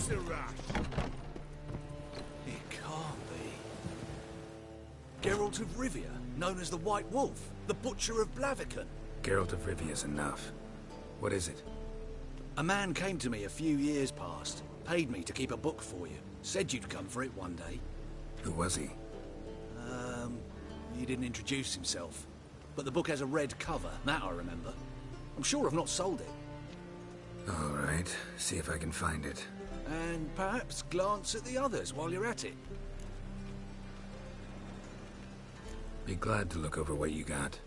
the rush? It can't be. Geralt of Rivia, known as the White Wolf, the Butcher of Blaviken. Geralt of Rivia's enough. What is it? A man came to me a few years past, paid me to keep a book for you, said you'd come for it one day. Who was he? He didn't introduce himself. But the book has a red cover, that I remember. I'm sure I've not sold it. All right, see if I can find it. And perhaps glance at the others while you're at it. Be glad to look over what you got.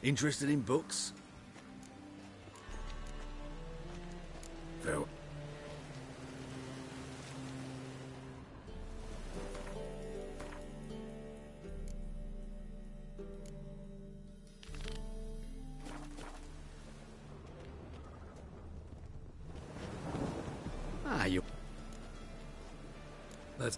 Interested in books? Phil. You... Let's...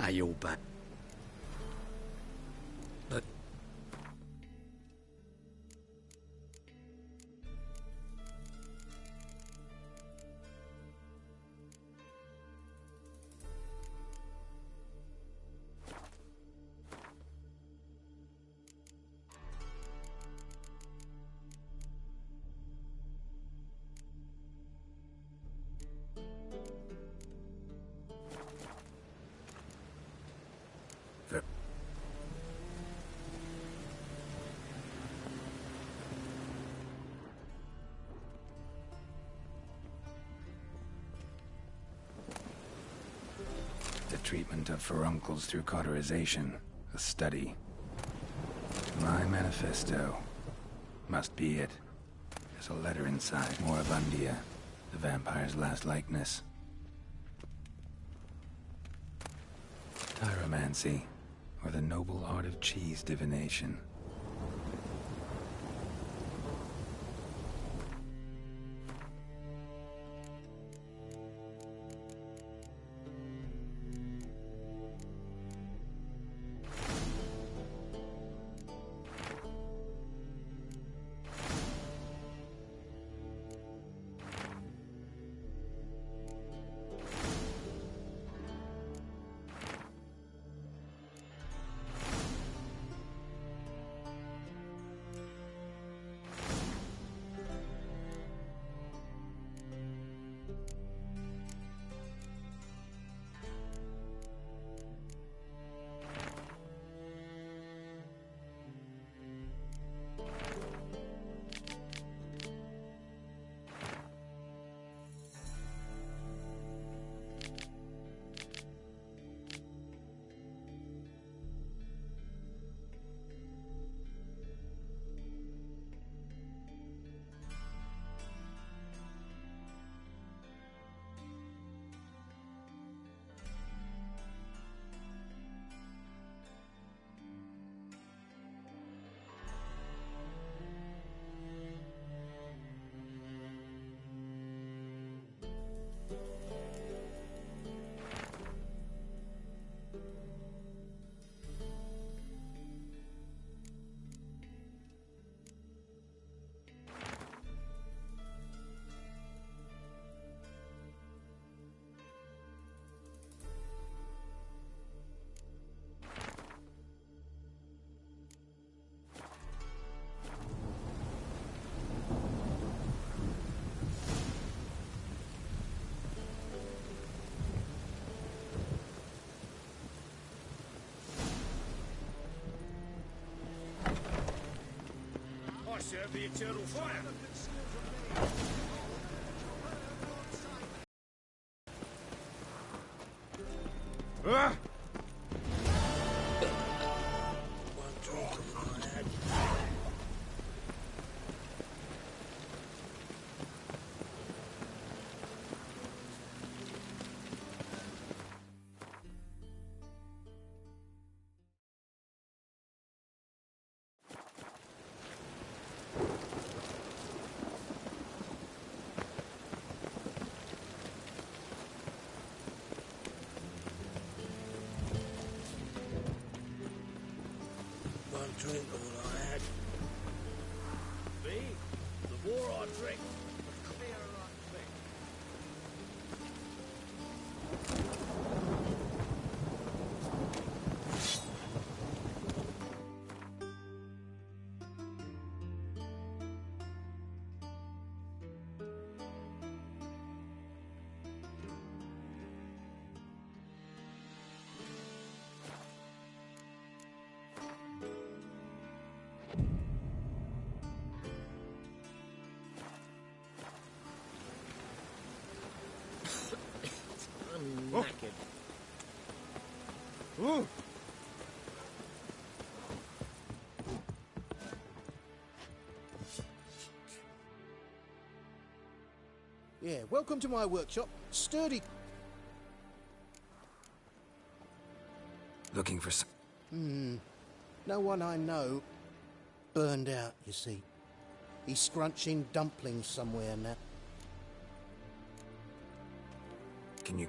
You're back. Let... The treatment of furuncles through cauterization. A study. My manifesto. Must be it. There's a letter inside. Moribundia. The vampire's last likeness. Tyromancy. Or the noble art of cheese divination. serve the eternal fire. Ah! One drink of all I had. One drink all I had. Me? The more I drink, the clearer I think. I'm knackered. Ooh. Yeah, welcome to my workshop. Sturdy. Looking for some... No one I know. Burned out, you see. He's scrunching dumplings somewhere now. Can you...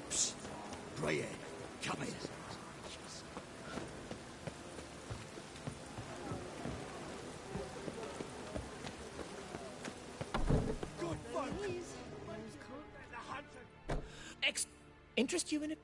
Psst. Grey hair, come in. Good folk! Interest you in it?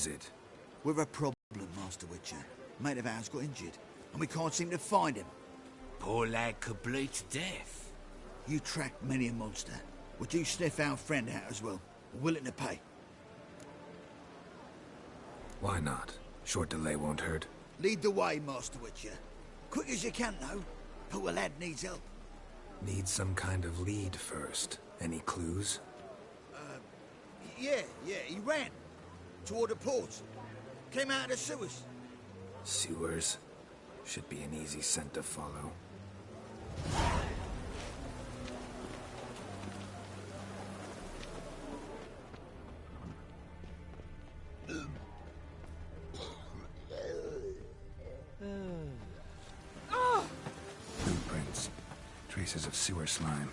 is it? We're a problem, Master Witcher. Mate of ours got injured, and we can't seem to find him. Poor lad could bleed to death. You track many a monster. Would you sniff our friend out as well? Willing to pay? Why not? Short delay won't hurt. Lead the way, Master Witcher. Quick as you can, though. Poor lad needs help. Need some kind of lead first. Any clues? Yeah, he ran. Toward the port. Came out of the sewers. Sewers? Should be an easy scent to follow. Blueprints. Traces of sewer slime.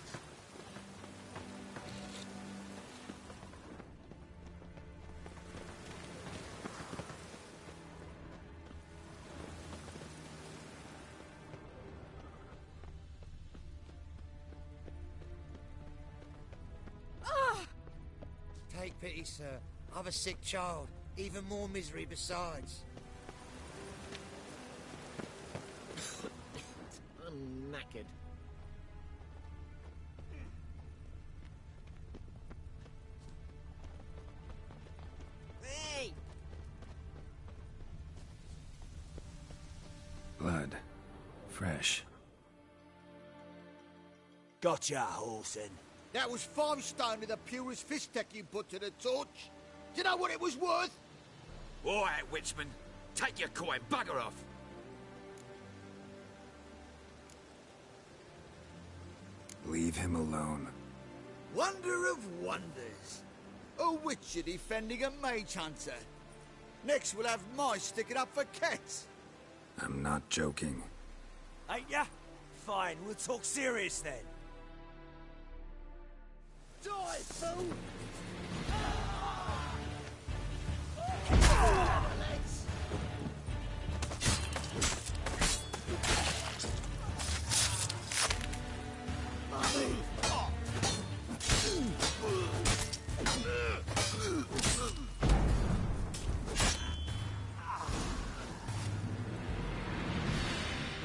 Take pity, sir. I've a sick child. Even more misery besides. I'm knackered. Hey! Blood. Fresh. Gotcha, Orson. That was 5 stone of the purest fist tech you put to the torch. Do you know what it was worth? All right, Witchman. Take your coin, bugger off. Leave him alone. Wonder of wonders. A Witcher defending a mage hunter. Next we'll have mice sticking up for cats. I'm not joking. Ain't ya? Fine, we'll talk serious then. Die, fool!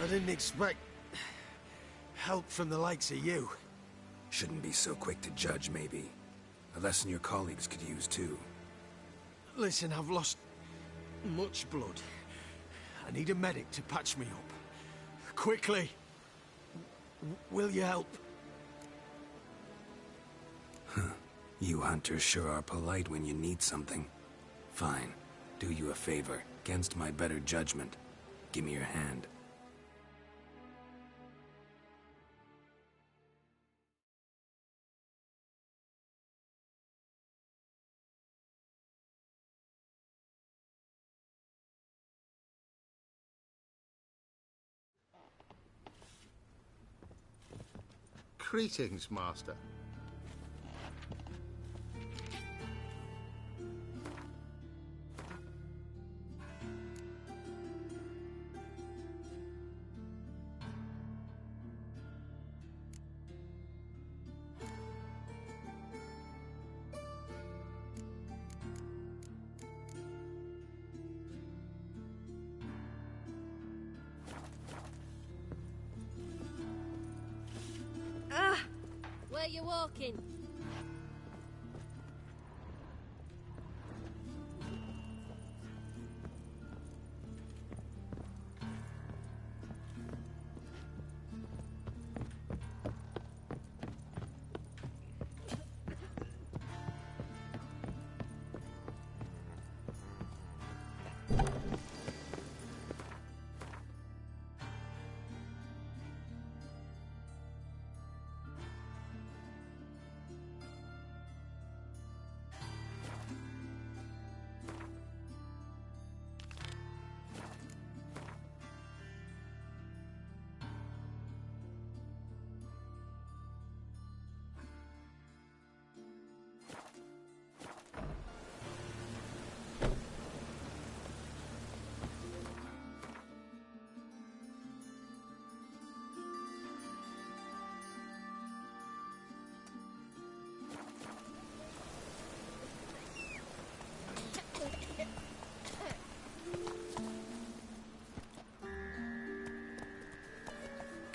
I didn't expect help from the likes of you. Shouldn't be so quick to judge, maybe. A lesson your colleagues could use, too. Listen, I've lost much blood. I need a medic to patch me up. Quickly! Will you help? You hunters sure are polite when you need something. Fine. Do you a favor. Against my better judgment. Give me your hand. Greetings, Master. Where you walking?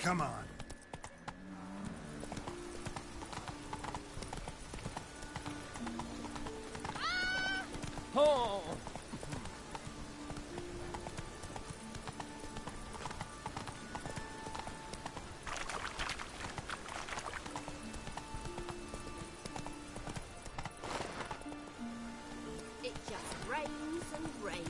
Come on. Oh! It just rains and rains.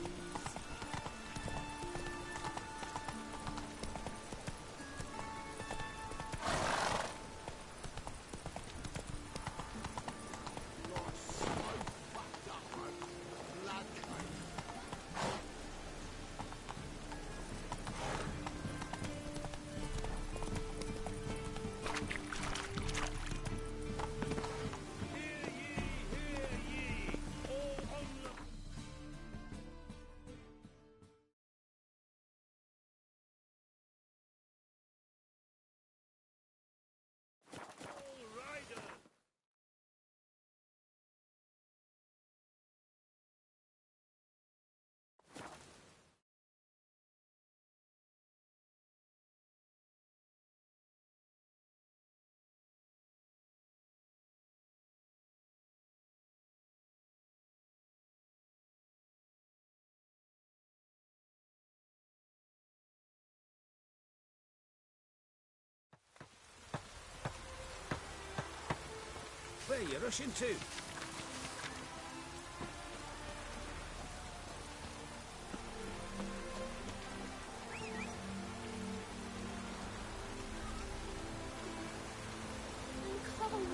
Where are you rushing to? I'm cold.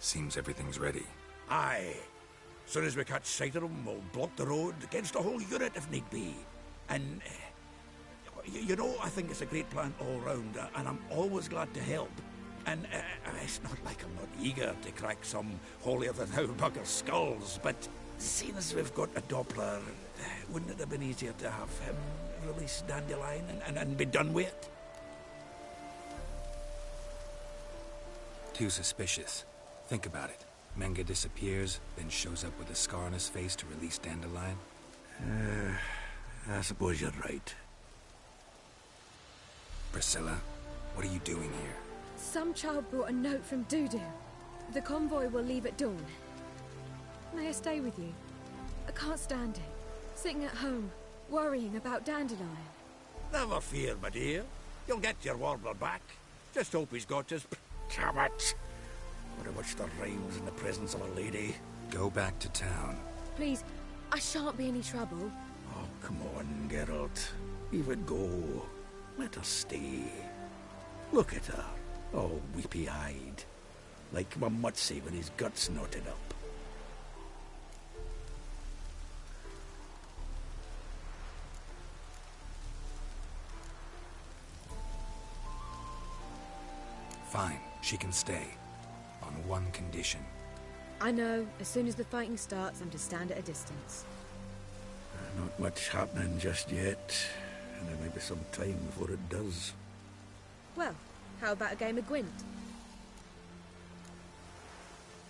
Seems everything's ready. Aye. Soon as we catch sight of them, we'll block the road against the whole unit if need be. And, you know, I think it's a great plan all round, and I'm always glad to help. And it's not like I'm not eager to crack some holier-than-thou bugger skulls, but seeing as we've got a Doppler, wouldn't it have been easier to have him release Dandelion and be done with it? Too suspicious. Think about it. Menga disappears, then shows up with a scar on his face to release Dandelion. I suppose you're right. Priscilla, what are you doing here? Some child brought a note from Dudu. The convoy will leave at dawn. May I stay with you? I can't stand it. Sitting at home, worrying about Dandelion. Never fear, my dear. You'll get your warbler back. Just hope he's got his... Damn it! Very much the rhymes in the presence of a lady. Go back to town. Please, I shan't be any trouble. Oh, come on, Geralt. Even go. Let her stay. Look at her, all weepy-eyed. Like my Mutsy with his guts knotted up. Fine, she can stay. On one condition. I know, as soon as the fighting starts, I'm to stand at a distance. Not much happening just yet. And there may be some time before it does. Well, how about a game of Gwent?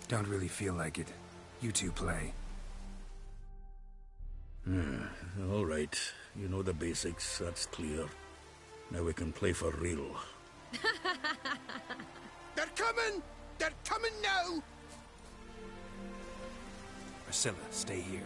Don't really feel like it. You two play. All right. You know the basics, that's clear. Now we can play for real. They're coming! They're coming now! Priscilla, stay here.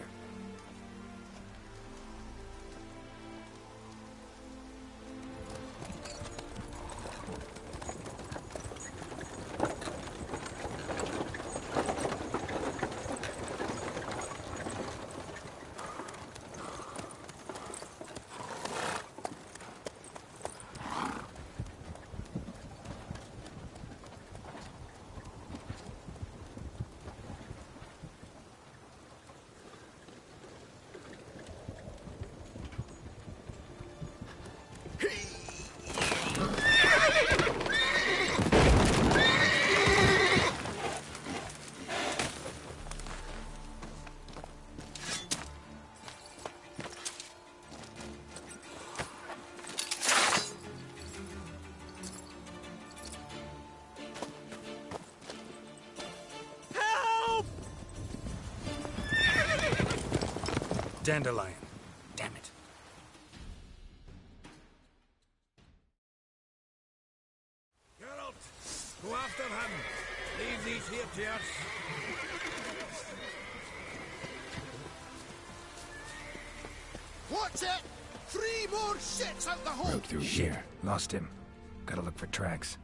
Dandelion. Damn it. Geralt, go after him. Leave these here to us. What's it? 3 more shits out the hole! Broke through here. Lost him. Gotta look for tracks.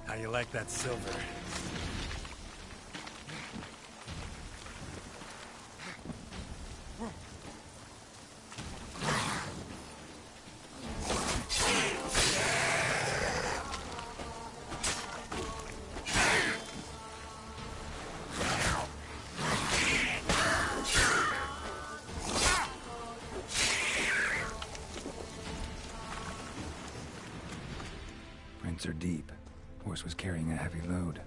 How you like that silver? Prints are deep. Horse was carrying a heavy load.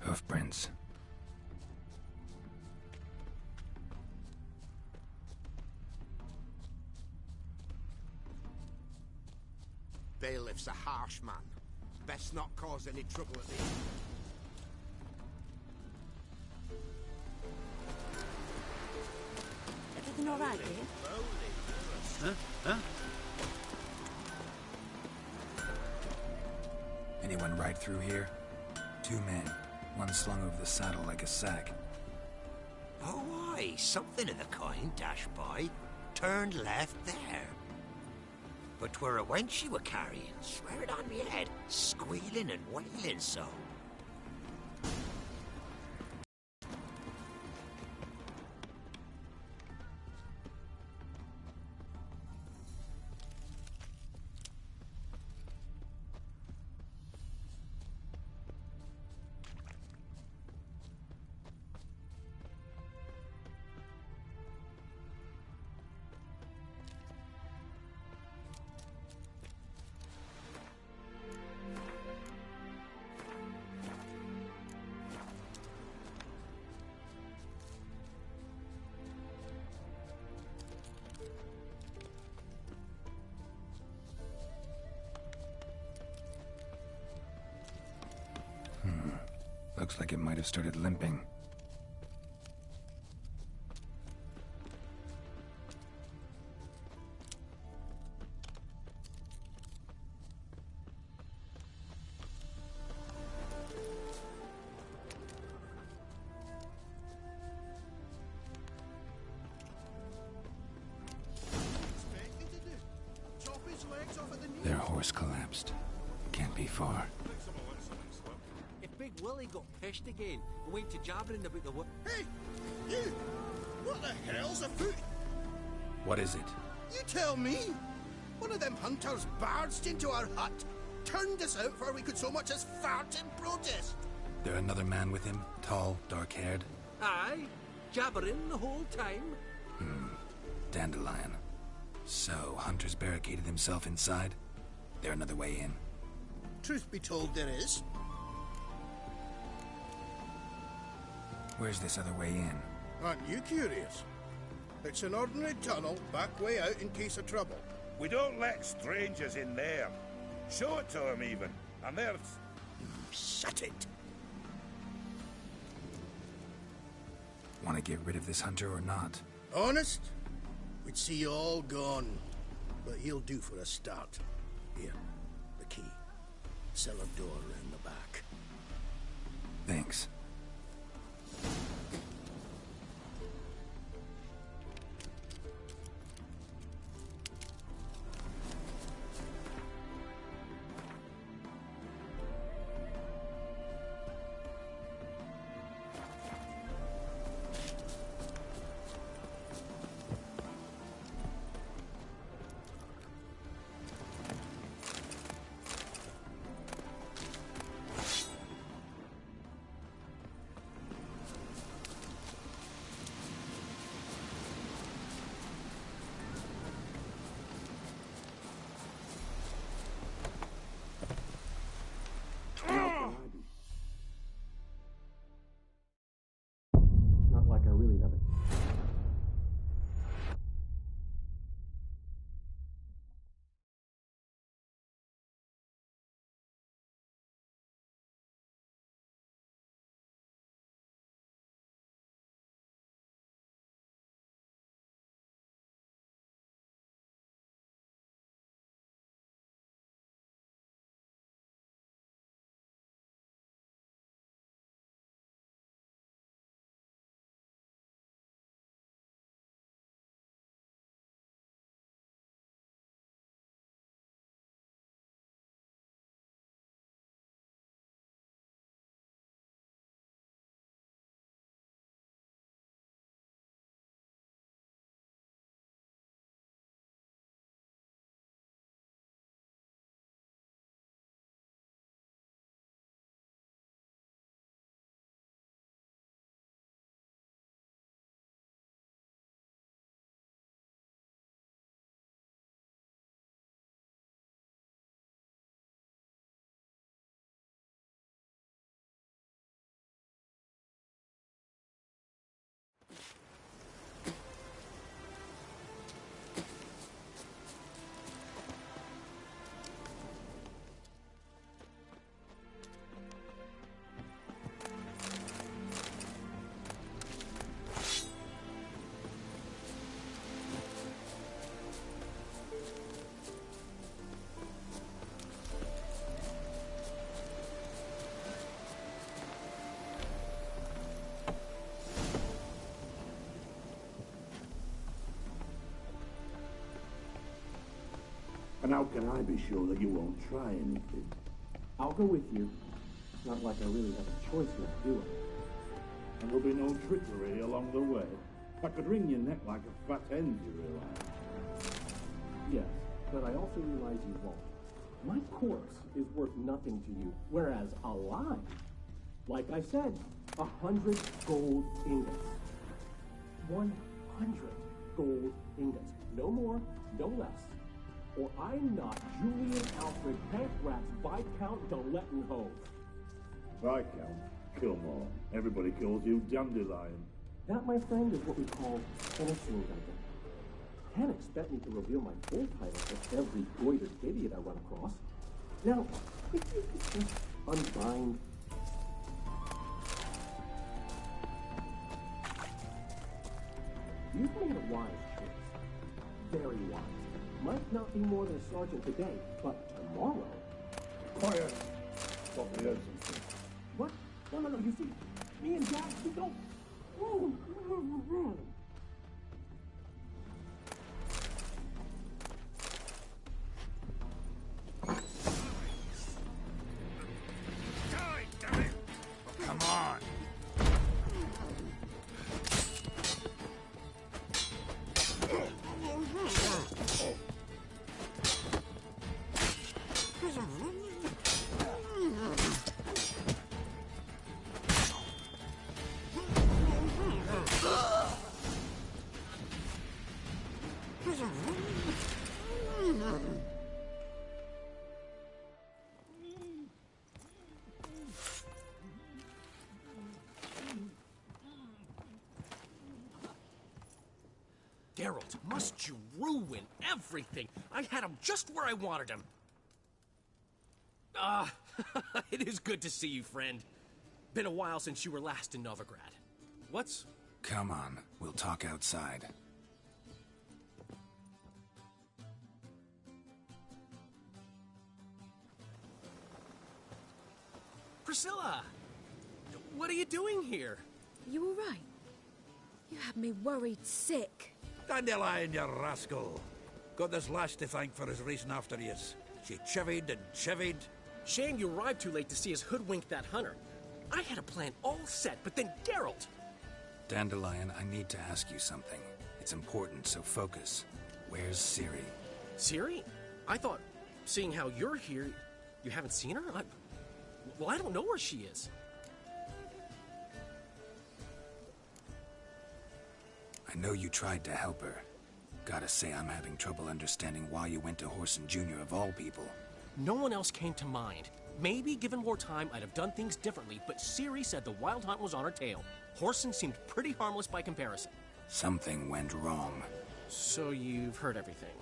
Hoofprints. Bailiff's a harsh man. Best not cause any trouble at the end. Everything all right here? Huh? Anyone ride through here? 2 men. One slung over the saddle like a sack. Oh, aye, something of the kind dashed by. Turned left there. But 'twere a wench you were carrying, swear it on me head, squealing and wailing so. Looks like it might have started limping. Their horse collapsed. Can't be far. If Big Willie got pissed again and went to jabbering about the Hey! You! What the hell's afoot? What is it? You tell me! One of them hunters barged into our hut, turned us out before we could so much as fart in protest. There another man with him? Tall, dark-haired? Aye, jabbering the whole time. Dandelion. So, Hunter's barricaded himself inside? There another way in? Truth be told, there is. Where's this other way in? Aren't you curious? It's an ordinary tunnel, back way out in case of trouble. We don't let strangers in there. Show it to them, even. And there's... Shut it. Want to get rid of this hunter or not? Honest? We'd see you all gone. But he'll do for a start. Here, the key. Cellar door round the back. Thanks. Not like I really have it. And how can I be sure that you won't try anything? I'll go with you. Not like I really have a choice left, do I? And there'll be no trickery along the way. I could wring your neck like a fat hen, you realize? Yes, but I also realize you won't. My corpse is worth nothing to you, whereas alive, like I said, 100 gold ingots. 100 gold ingots. No more, no less. Or I'm not Julian Alfred Pancratz Viscount de Lettenhove. Viscount? Come on. Everybody calls you Dandelion. That, my friend, is what we call finishing Duncan. Can't expect me to reveal my full title to every goitered idiot I run across. Now, if you could just unbind... You've made a wise choice. Very wise. Might not be more than a sergeant today, but tomorrow... Quiet! Thought we heard something. What? No, you see, me and Dad, we don't... Come on! Geralt, must you ruin everything? I had him just where I wanted him. It is good to see you, friend. Been a while since you were last in Novigrad. What's... Come on, we'll talk outside. Priscilla! What are you doing here? You all right? You had me worried sick. Dandelion, you rascal. Got this lass to thank for his racing after yous. She chivied and chivied. Shame you arrived too late to see us hoodwink that hunter. I had a plan all set, but then Geralt... Dandelion, I need to ask you something. It's important, so focus. Where's Ciri? Ciri? I thought, seeing how you're here, you haven't seen her? Well, I don't know where she is. I know you tried to help her. Gotta say, I'm having trouble understanding why you went to Whoreson Jr. of all people. No one else came to mind. Maybe, given more time, I'd have done things differently, but Ciri said the Wild Hunt was on her tail. Whoreson seemed pretty harmless by comparison. Something went wrong. So you've heard everything.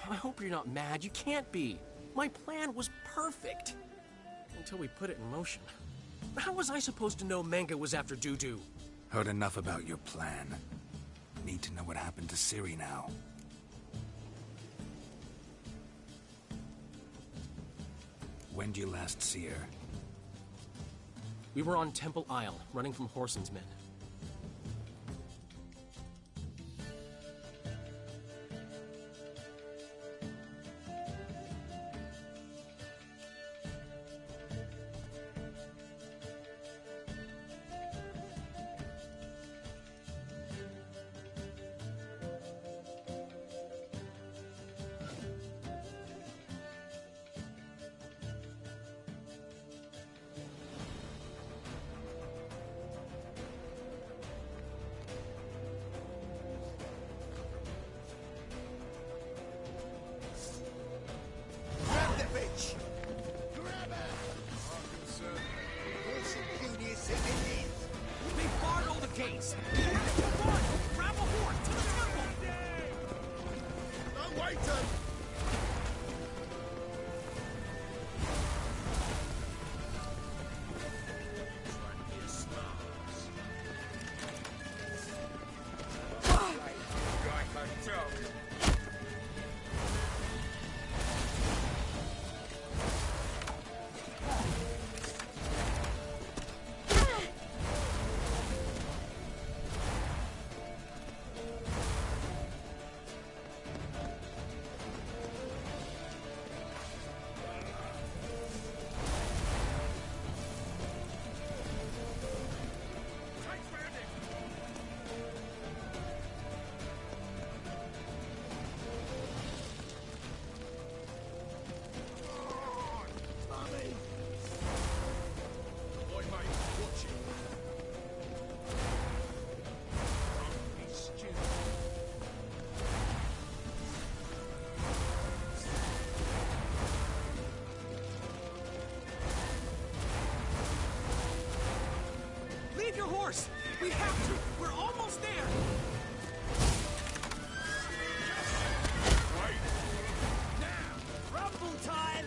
I hope you're not mad. You can't be. My plan was perfect. Until we put it in motion. How was I supposed to know Manga was after Dudu? Heard enough about your plan. Need to know what happened to Ciri now. When did you last see her? We were on Temple Isle, running from Whoreson's men. Your horse! We have to! We're almost there! Right. Now! Rumble time!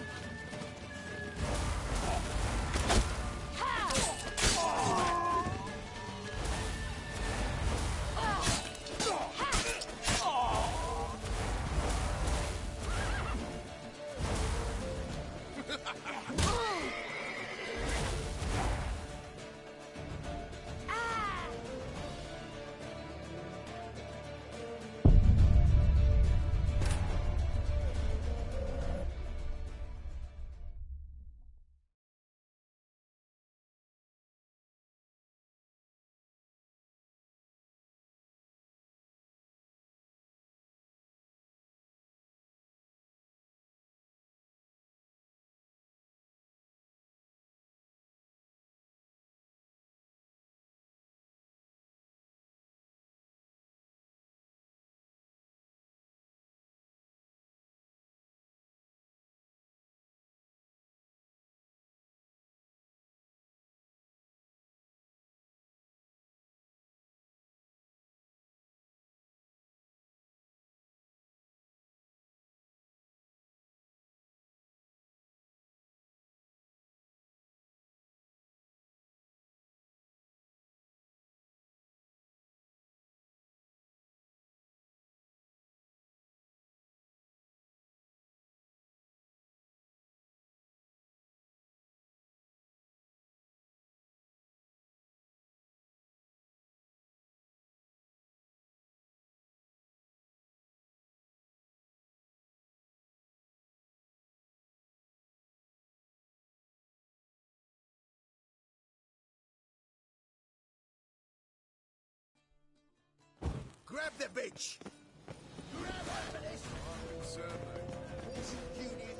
Grab the bitch! Grab her for this! Horse union.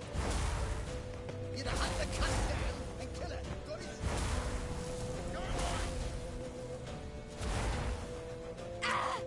You'd hunt the cunt down and kill her, got it? Go on! Ah!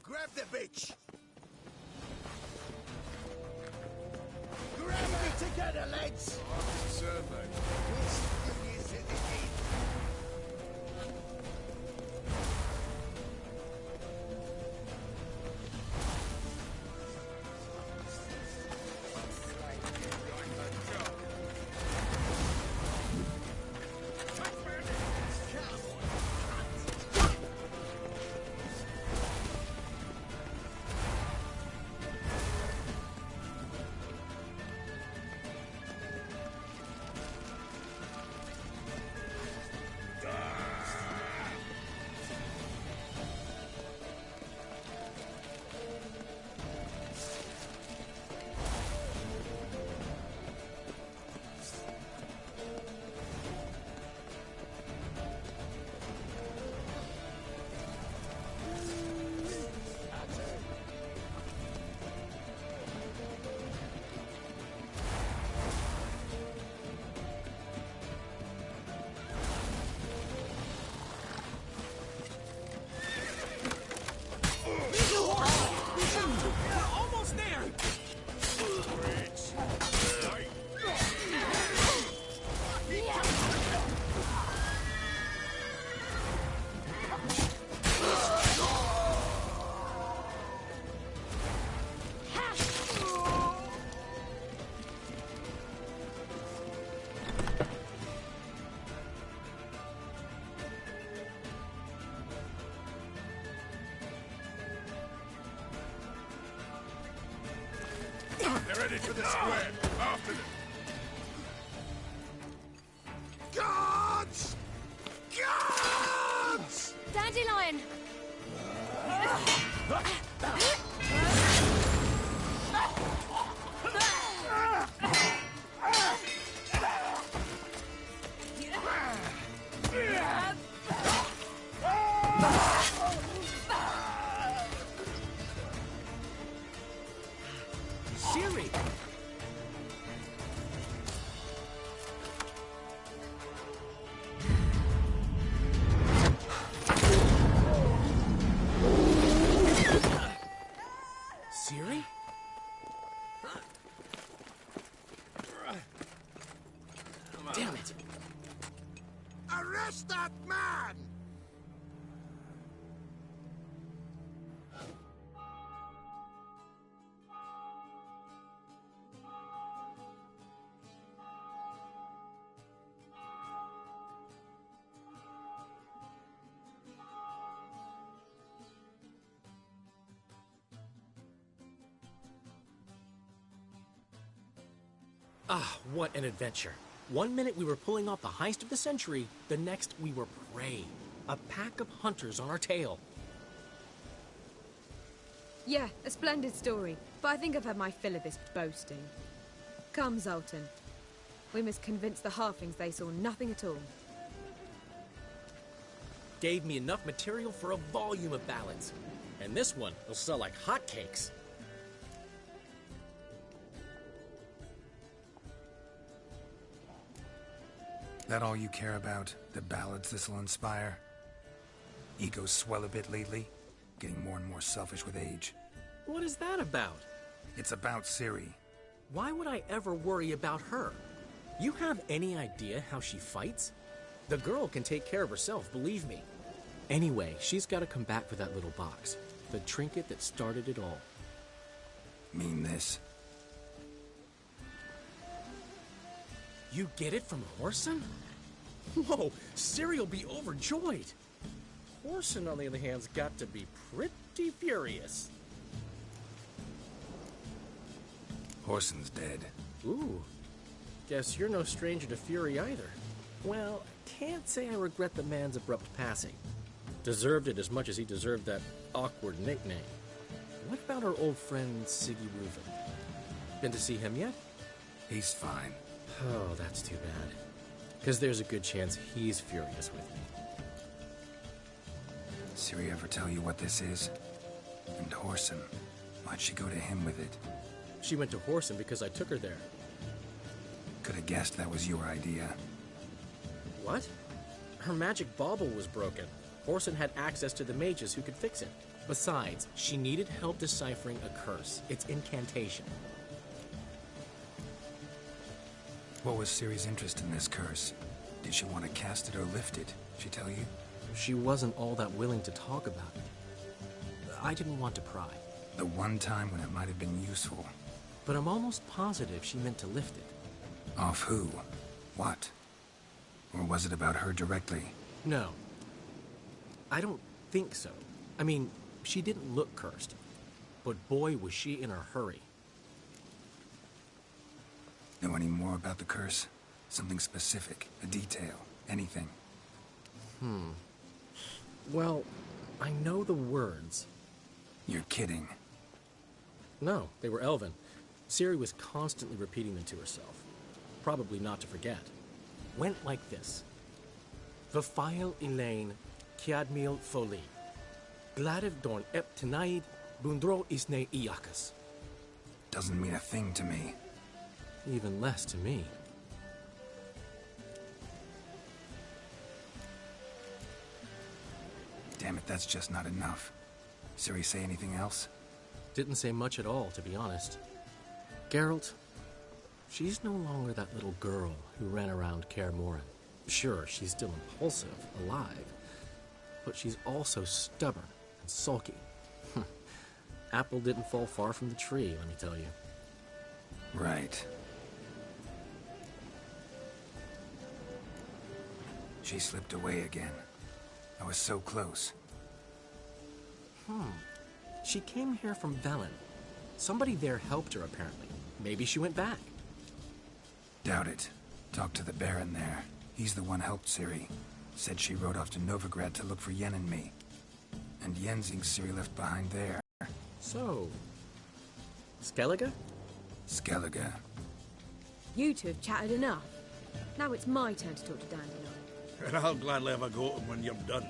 Grab the bitch! Grab her together, lads! Sir, mate. Yes, in the gate. They're ready for the square. After them. Guards! Guards! Dandelion! Siri! Siri? Damn it! Arrest that man! Ah, what an adventure. 1 minute we were pulling off the heist of the century, the next we were prey. A pack of hunters on our tail. Yeah, a splendid story, but I think I've had my fill of this boasting. Come, Zoltan. We must convince the halflings they saw nothing at all. Gave me enough material for a volume of ballads. And this one will sell like hotcakes. That all you care about? The ballads this'll inspire? Egos swell a bit lately? Getting more and more selfish with age. What is that about? It's about Ciri. Why would I ever worry about her? You have any idea how she fights? The girl can take care of herself, believe me. Anyway, she's got to come back for that little box. The trinket that started it all. Mean this? You get it from Whoreson? Whoa, Ciri will be overjoyed. Whoreson, on the other hand's got to be pretty furious. Whoreson's dead. Ooh. Guess you're no stranger to fury either. Well, can't say I regret the man's abrupt passing. Deserved it as much as he deserved that awkward nickname. What about our old friend Siggy Reuven? Been to see him yet? He's fine. Oh, that's too bad. Because there's a good chance he's furious with me. Ciri ever tell you what this is? And Whoreson, why'd she go to him with it? She went to Whoreson because I took her there. Could have guessed that was your idea. What? Her magic bauble was broken. Whoreson had access to the mages who could fix it. Besides, she needed help deciphering a curse. It's incantation. What was Ciri's interest in this curse? Did she want to cast it or lift it? She tell you? She wasn't all that willing to talk about it. I didn't want to pry. The one time when it might have been useful. But I'm almost positive she meant to lift it. Off who? What? Or was it about her directly? No. I don't think so. I mean, she didn't look cursed. But boy, was she in a hurry. Know any more about the curse? Something specific, a detail, anything? Well, I know the words. You're kidding. No, they were Elven. Ciri was constantly repeating them to herself. Probably not to forget. Went like this. Vafile Elaine, Kiadmil Foli. Gladiv Dorn Ep Tenaid, Bundro Isne Iakas. Doesn't mean a thing to me. Even less to me. Damn it, that's just not enough. Ciri say anything else? Didn't say much at all, to be honest. Geralt, she's no longer that little girl who ran around Kaer Morhen. Sure, she's still impulsive, alive, but she's also stubborn and sulky. Apple didn't fall far from the tree, let me tell you. Right. She slipped away again. I was so close. She came here from Velen. Somebody there helped her, apparently. Maybe she went back. Doubt it. Talked to the Baron there. He's the one helped Ciri. Said she rode off to Novigrad to look for Yen and me. And Yen thinks Ciri left behind there. So... Skellige? Skellige. You two have chatted enough. Now it's my turn to talk to Dandelion. And I'll gladly have a go at 'em when you're done.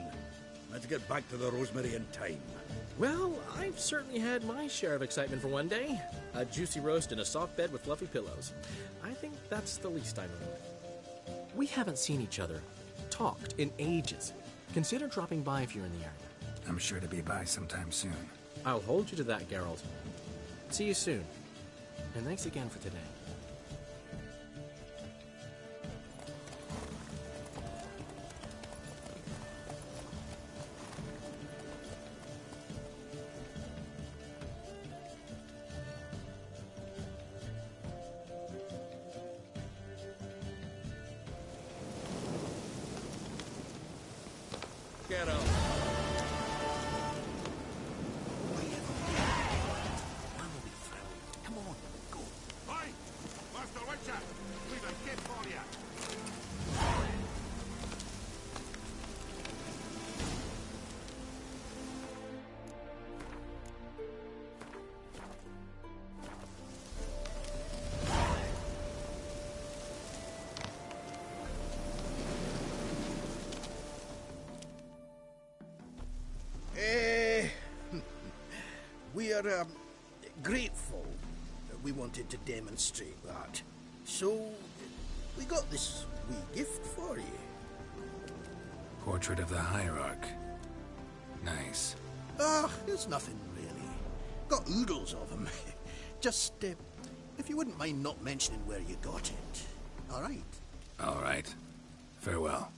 Let's get back to the Rosemary in time. Well, I've certainly had my share of excitement for one day. A juicy roast in a soft bed with fluffy pillows. I think that's the least I mind. We haven't seen each other, talked, in ages. Consider dropping by if you're in the area. I'm sure to be by sometime soon. I'll hold you to that, Geralt. See you soon. And thanks again for today. Get up. Come on, go. Hey! Master Witcher! We've a gift for you! We are grateful that we wanted to demonstrate that. So, we got this wee gift for you. Portrait of the Hierarch. Nice. Ah, it's nothing really. Got oodles of them. Just, if you wouldn't mind not mentioning where you got it. All right? All right. Farewell.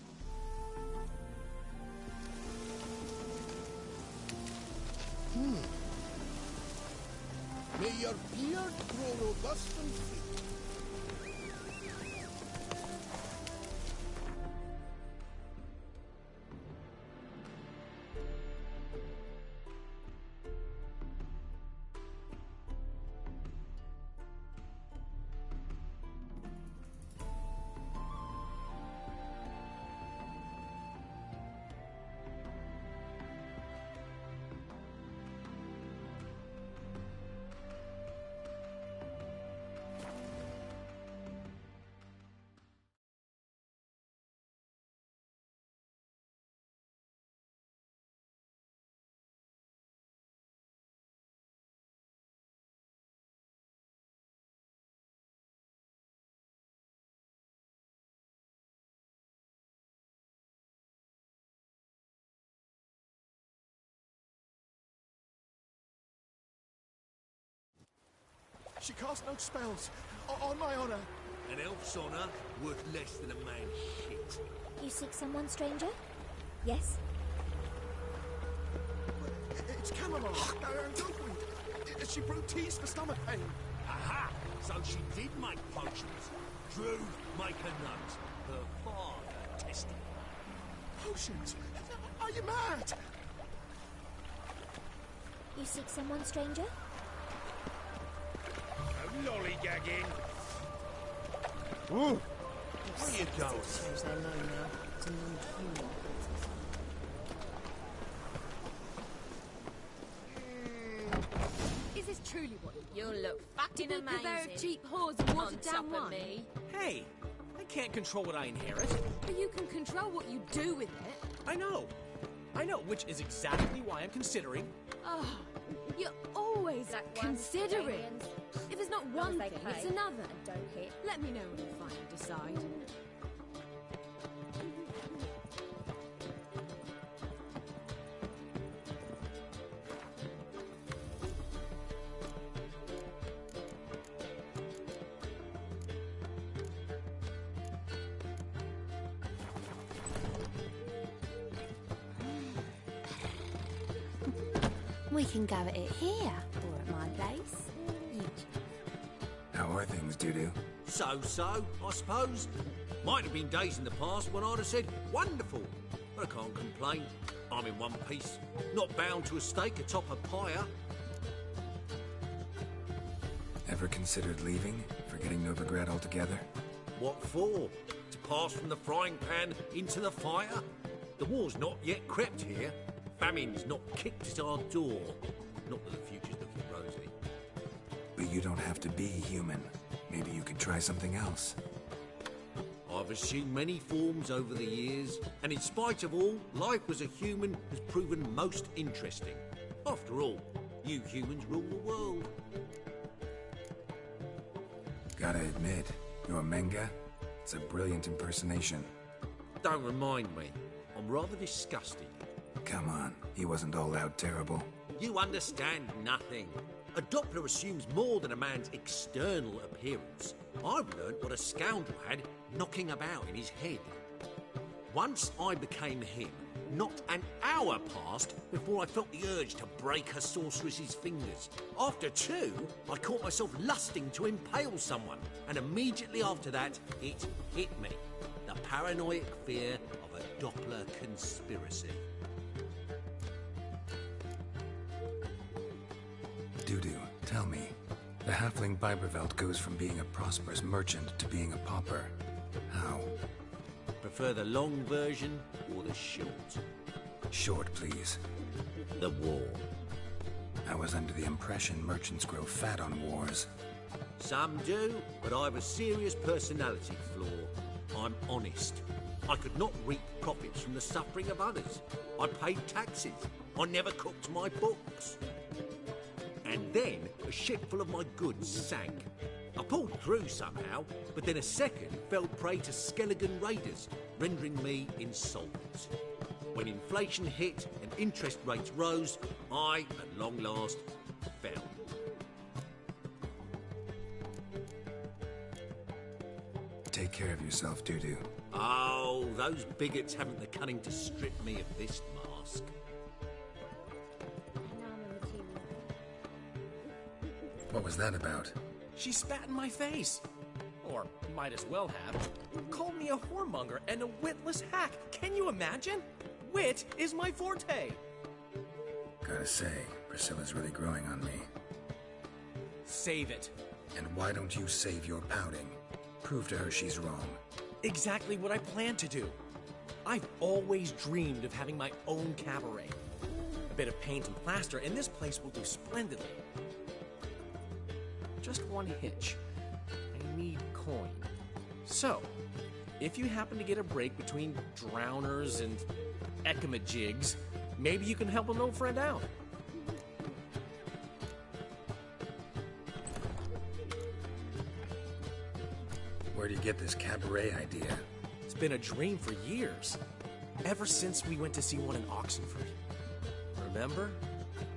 May your beard grow robust and free. She cast no spells. On my honor. An elf's honor worth less than a man's shit. You seek someone, stranger? Yes? It's chamomile. Dogweed. She brewed teas for stomach pain. Aha! So she did make potions. Drew, make a note. Her father tested. Potions? Are you mad? You seek someone, stranger? Lollygagging. Where you going? Shows they're low now. It's a non-human. Is this truly what You look fucking a pair of amazing. cheap whores and On watered top down of wine? me. Hey, I can't control what I inherit. But you can control what you do with it. I know, which is exactly why I'm considering. Oh, you're always considering. If it's not one thing, it's another. Don't hit. Let me know when you finally decide. We can go at it here, or at my place. How are things, Dudu? So, I suppose. Might have been days in the past when I'd have said, wonderful. But I can't complain. I'm in one piece. Not bound to a stake atop a pyre. Ever considered leaving? Forgetting Novigrad altogether? What for? To pass from the frying pan into the fire? The war's not yet crept here. Famine's not kicked at our door. Not that the future's looking rosy. But you don't have to be human. Maybe you could try something else. I've assumed many forms over the years, and in spite of all, life as a human has proven most interesting. After all, you humans rule the world. Gotta admit, your Menga, it's a brilliant impersonation. Don't remind me. I'm rather disgusted. Come on, he wasn't all out terrible. You understand nothing. A Doppler assumes more than a man's external appearance. I've learned what a scoundrel had knocking about in his head. Once I became him, not an hour passed before I felt the urge to break a sorceress's fingers. After two, I caught myself lusting to impale someone, and immediately after that, it hit me. The paranoid fear of a Doppler conspiracy. Dudu, tell me. The halfling Biberveld goes from being a prosperous merchant to being a pauper. How? Prefer the long version or the short? Short, please. The war. I was under the impression merchants grow fat on wars. Some do, but I have a serious personality flaw. I'm honest. I could not reap profits from the suffering of others. I paid taxes. I never cooked my books. Then a ship full of my goods sank. I pulled through somehow, but then a second fell prey to skeleton raiders, rendering me insolvent. When inflation hit and interest rates rose, I, at long last, fell. Take care of yourself, Dudu. Oh, those bigots haven't the cunning to strip me of this mask. What was that about? She spat in my face. Or might as well have. Called me a whoremonger and a witless hack. Can you imagine? Wit is my forte. Gotta say, Priscilla's really growing on me. Save it. And why don't you save your pouting? Prove to her she's wrong. Exactly what I plan to do. I've always dreamed of having my own cabaret. A bit of paint and plaster, and this place will do splendidly. Just one hitch. I need coin. So, if you happen to get a break between drowners and ecamajigs, maybe you can help an old friend out. Where do you get this cabaret idea? It's been a dream for years. Ever since we went to see one in Oxenford. Remember?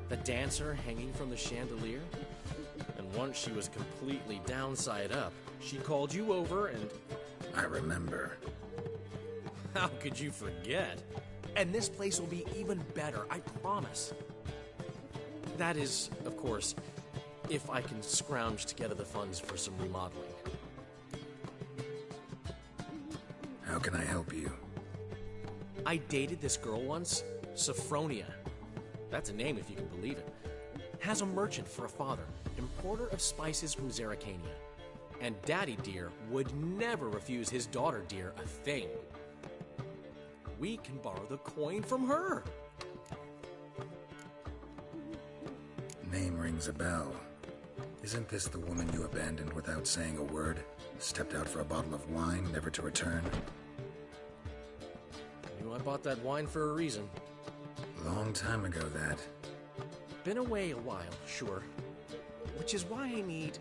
The dancer hanging from the chandelier? And once she was completely downside up, she called you over and... I remember. How could you forget? And this place will be even better, I promise. That is, of course, if I can scrounge together the funds for some remodeling. How can I help you? I dated this girl once, Sophronia. That's a name if you can believe it. Has a merchant for a father, importer of spices from Zerrikania. And Daddy Dear would never refuse his daughter Dear a thing. We can borrow the coin from her. Name rings a bell. Isn't this the woman you abandoned without saying a word? Stepped out for a bottle of wine, never to return? I bought that wine for a reason. Long time ago, that. Been away a while, sure. Which is why I need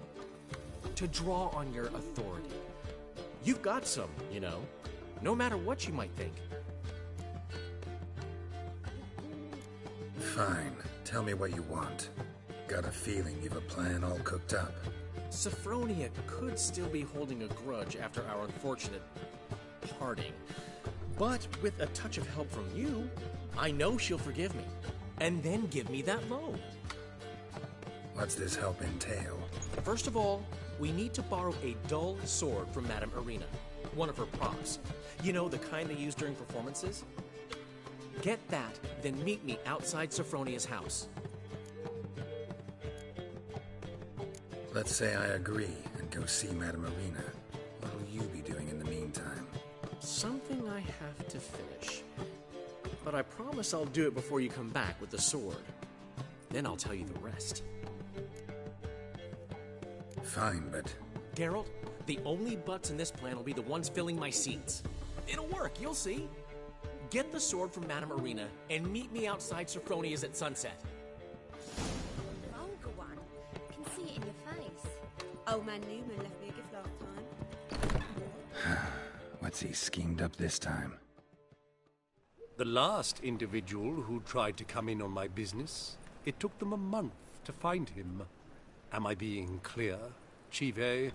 to draw on your authority. You've got some, you know. No matter what you might think. Fine. Tell me what you want. Got a feeling you've a plan all cooked up. Sophronia could still be holding a grudge after our unfortunate parting. But with a touch of help from you, I know she'll forgive me. And then give me that loan. What's this help entail? First of all, we need to borrow a dull sword from Madame Irina. One of her props. You know, the kind they use during performances? Get that, then meet me outside Sophronia's house. Let's say I agree and go see Madame Irina. What'll you be doing in the meantime? Something I have to finish. But I promise I'll do it before you come back with the sword. Then I'll tell you the rest. Fine, but... Geralt, the only butts in this plan will be the ones filling my seats. It'll work, you'll see. Get the sword from Madame Irina and meet me outside Sophronia's at sunset. Vulgar one. I can see it in your face. Old man Newman left me a gift last time. What's he schemed up this time? The last individual who tried to come in on my business, it took them a month to find him. Am I being clear, Chive?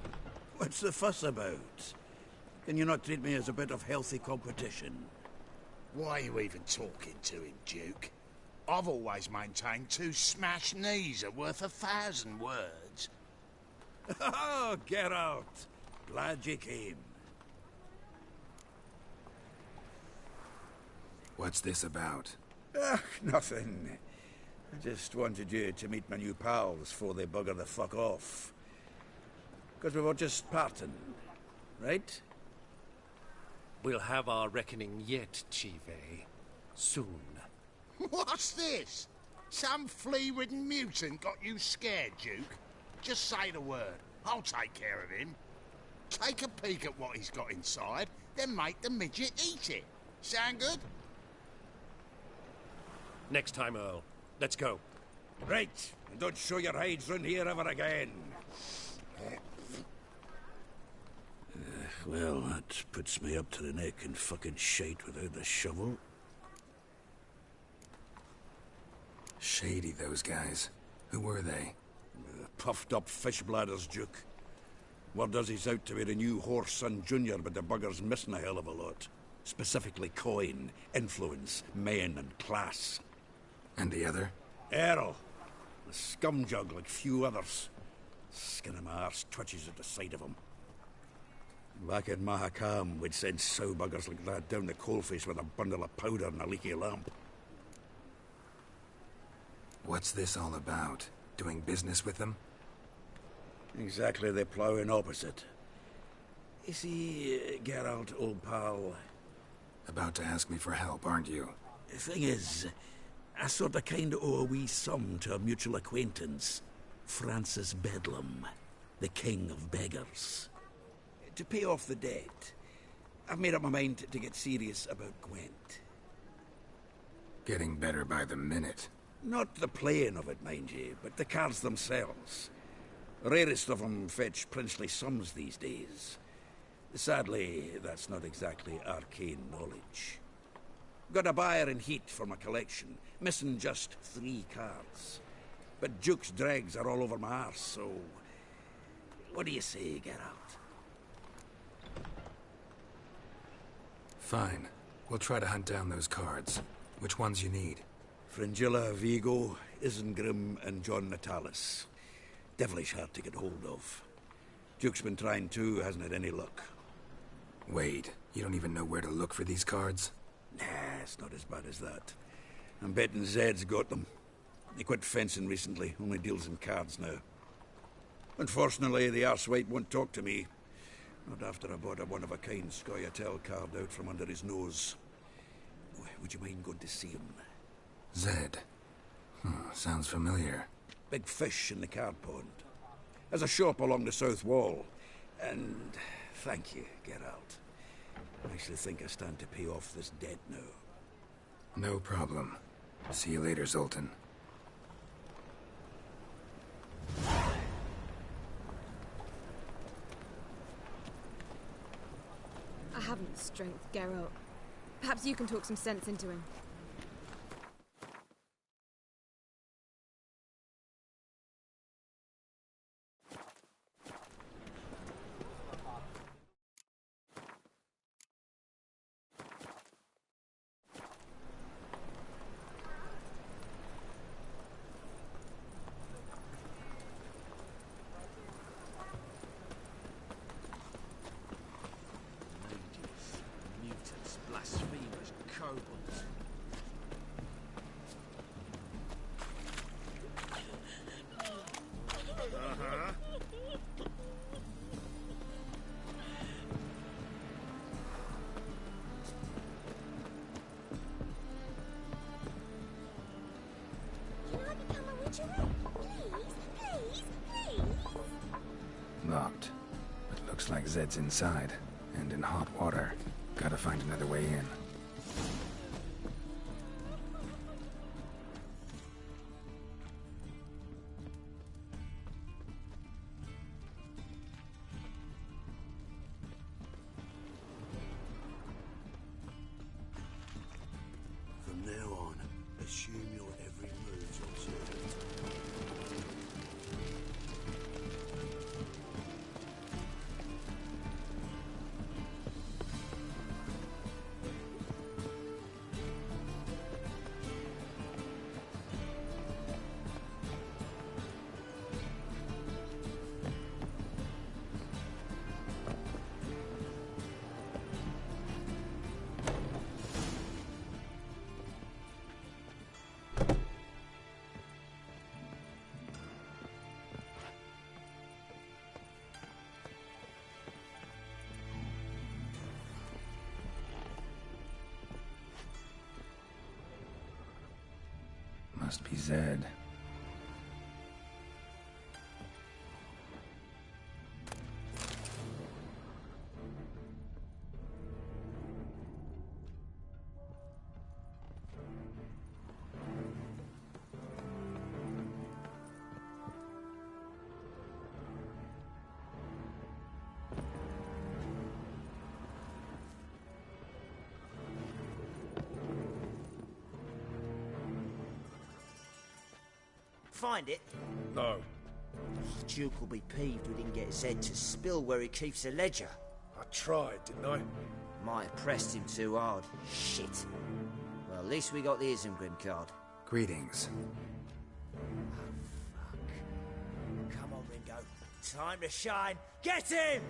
What's the fuss about? Can you not treat me as a bit of healthy competition? Why are you even talking to him, Duke? I've always maintained 2 smashed knees are worth 1,000 words. Oh, get out. Glad you came. What's this about? Nothing. I just wanted you to meet my new pals before they bugger the fuck off. Because we were just parting, right? We'll have our reckoning yet, Chive. Soon. What's this? Some flea-ridden mutant got you scared, Duke? Just say the word. I'll take care of him. Take a peek at what he's got inside, then make the midget eat it. Sound good? Next time, Earl. Let's go. Right, and don't show your hides round here ever again. Well, that puts me up to the neck in fucking shite without the shovel. Shady, those guys. Who were they? Puffed up fish bladders, Duke. Word does he's out to be the new Horse Son Jr., but the bugger's missing a hell of a lot. Specifically coin, influence, men, and class. And the other? Errol. A scumjug like few others. Skin of my arse twitches at the sight of him. Back in Mahakam, we'd send sow buggers like that down the coalface with a bundle of powder and a leaky lamp. What's this all about? Doing business with them? Exactly the ploughing opposite. You see, Geralt, old pal... About to ask me for help, aren't you? The thing is, I sort of kinda owe a wee sum to a mutual acquaintance. Francis Bedlam, the king of beggars. To pay off the debt, I've made up my mind to get serious about Gwent. Getting better by the minute. Not the playing of it, mind you, but the cards themselves. The rarest of them fetch princely sums these days. Sadly, that's not exactly arcane knowledge. Got a buyer in heat for my collection, missing just 3 cards. But Duke's dregs are all over my arse, so... What do you say, Geralt? Fine. We'll try to hunt down those cards. Which ones you need? Fringilla, Vigo, Isengrim, and John Natalis. Devilish hard to get hold of. Duke's been trying too, hasn't had any luck. Wait, you don't even know where to look for these cards? Nah, it's not as bad as that. I'm betting Zed's got them. He quit fencing recently, only deals in cards now. Unfortunately, the arsewipe won't talk to me. Not after I bought a one-of-a-kind Scoia'tael card out from under his nose. Would you mind going to see him? Zed. Sounds familiar. Big fish in the card pond. Has a shop along the south wall. And thank you, Geralt. I actually think I stand to pay off this debt now. No problem. See you later, Zoltan. I haven't the strength, Geralt. Perhaps you can talk some sense into him. Blasphemers, kobolds. Can I become a witcher? Please, please, please. Locked. But looks like Zed's inside, and in hot water. Gotta find another way in. From now on, assume your every move's observed. Must be Zed. Find it? No. The Duke will be peeved we didn't get his head to spill where he keeps the ledger. I tried, didn't I? Might have pressed him too hard. Shit. Well, at least we got the Isengrim card. Greetings. Come on, Ringo. Time to shine. Get him!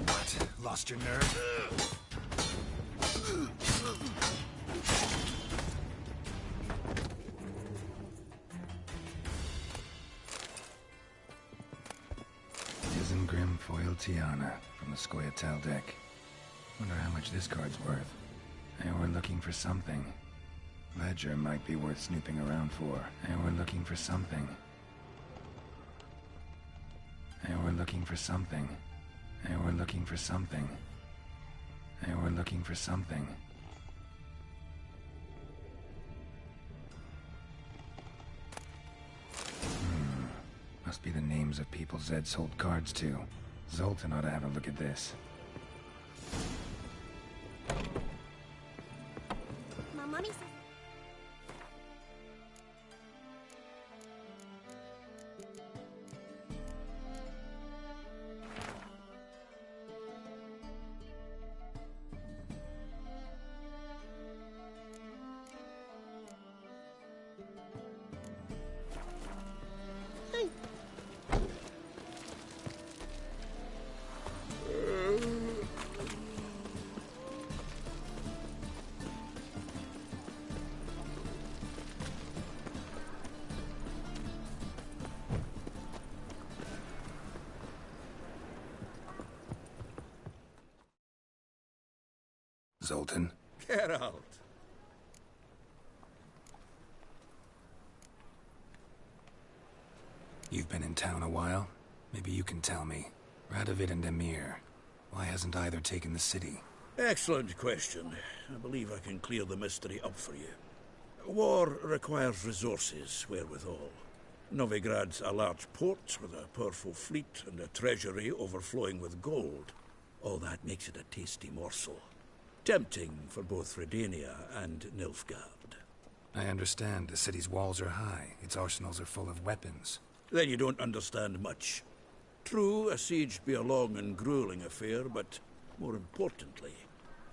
What? Lost your nerve? Isengrim Foil Tiana from the Scoia'tael deck. Wonder how much this card's worth. And we're looking for something. Ledger might be worth snooping around for. And we're looking for something. And we're looking for something. And we're looking for something. And we're looking for something. Must be the names of people Zed sold cards to. Zoltan ought to have a look at this. My mommy says... Zoltan? Geralt. You've been in town a while? Maybe you can tell me. Radovid and Emir. Why hasn't either taken the city? Excellent question. I believe I can clear the mystery up for you. War requires resources wherewithal. Novigrad's a large port with a powerful fleet and a treasury overflowing with gold. All that makes it a tasty morsel. Tempting for both Redania and Nilfgaard. I understand. The city's walls are high. Its arsenals are full of weapons. Then you don't understand much. True, a siege be a long and grueling affair, but more importantly,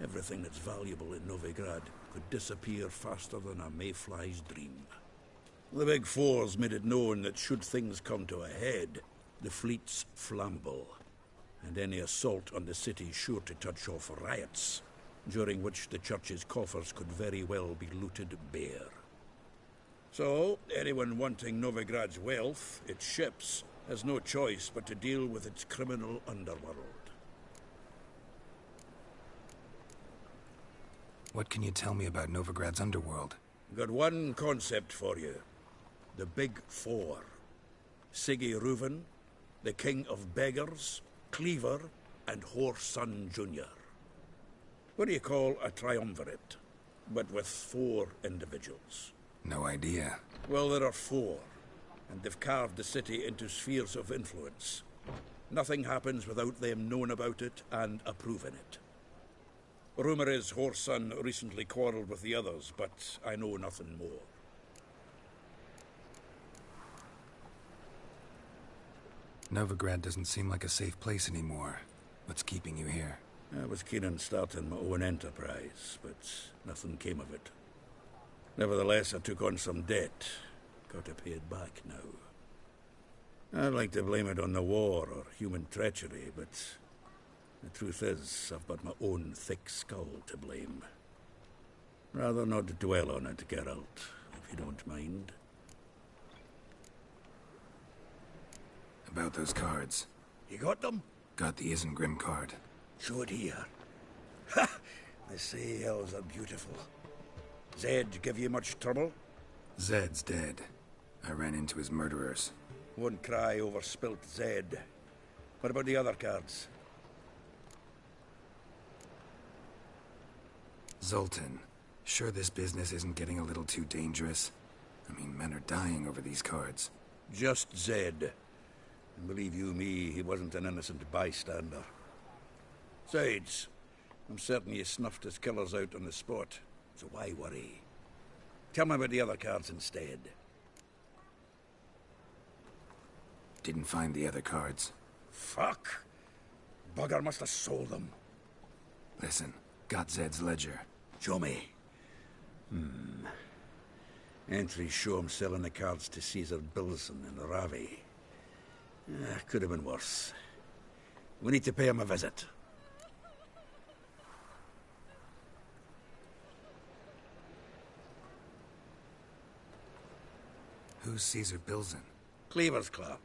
everything that's valuable in Novigrad could disappear faster than a mayfly's dream. The Big Four's made it known that should things come to a head, the fleet's flammable, and any assault on the city's sure to touch off riots, during which the church's coffers could very well be looted bare. So, anyone wanting Novigrad's wealth, its ships, has no choice but to deal with its criminal underworld. What can you tell me about Novigrad's underworld? Got one concept for you. The Big Four. Siggy Reuven, the King of Beggars, Cleaver, and Whoreson Jr. What do you call a triumvirate, but with 4 individuals? No idea. Well, there are 4, and they've carved the city into spheres of influence. Nothing happens without them knowing about it and approving it. Rumor is Whoreson recently quarreled with the others, but I know nothing more. Novigrad doesn't seem like a safe place anymore. What's keeping you here? I was keen on starting my own enterprise, but nothing came of it. Nevertheless, I took on some debt. Got to pay it back now. I'd like to blame it on the war or human treachery, but the truth is, I've got my own thick skull to blame. Rather not dwell on it, Geralt, if you don't mind. About those cards. You got them? Got the Isengrim card. Show it here. Ha! They say elves are beautiful. Zed give you much trouble? Zed's dead. I ran into his murderers. Won't cry over spilt Zed. What about the other cards? Zoltan, sure this business isn't getting a little too dangerous? I mean, men are dying over these cards. Just Zed. And believe you me, he wasn't an innocent bystander. Besides, I'm certain you snuffed his killers out on the spot, so why worry? Tell me about the other cards instead. Didn't find the other cards. Fuck! Bugger must have sold them. Listen, got Zed's ledger. Show me. Entries show him selling the cards to Caesar Bilson and Ravi. Could have been worse. We need to pay him a visit. Who's Caesar Bilson? Cleaver's clerk.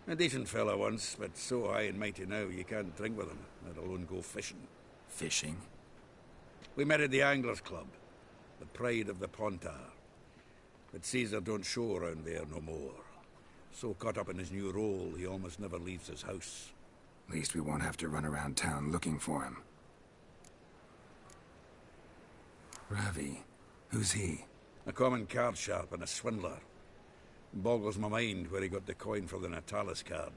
A decent fellow once, but so high and mighty now you can't drink with him, let alone go fishing. Fishing? We met at the Anglers Club, the pride of the Pontar. But Caesar don't show around there no more. So caught up in his new role, he almost never leaves his house. At least we won't have to run around town looking for him. Ravi, who's he? A common card sharp and a swindler. Boggles my mind where he got the coin for the Natalis card.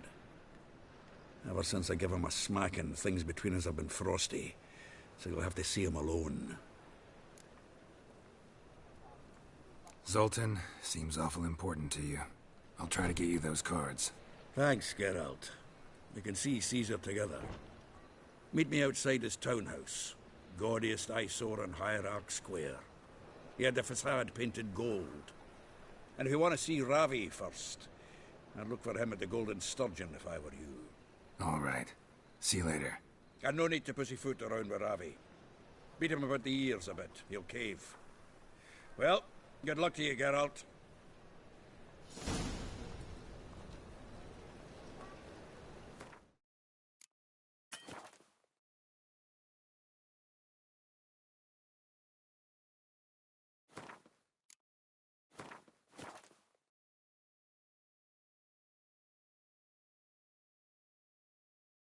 Ever since I gave him a smacking, things between us have been frosty. So you'll have to see him alone. Zoltan, seems awful important to you. I'll try to get you those cards. Thanks, Geralt. We can see Caesar together. Meet me outside his townhouse. Gaudiest eyesore on Hierarch Square. He had the facade painted gold. And if you want to see Ravi first, I'd look for him at the Golden Sturgeon if I were you. All right. See you later. And no need to pussyfoot around with Ravi. Beat him about the ears a bit. He'll cave. Well, good luck to you, Geralt.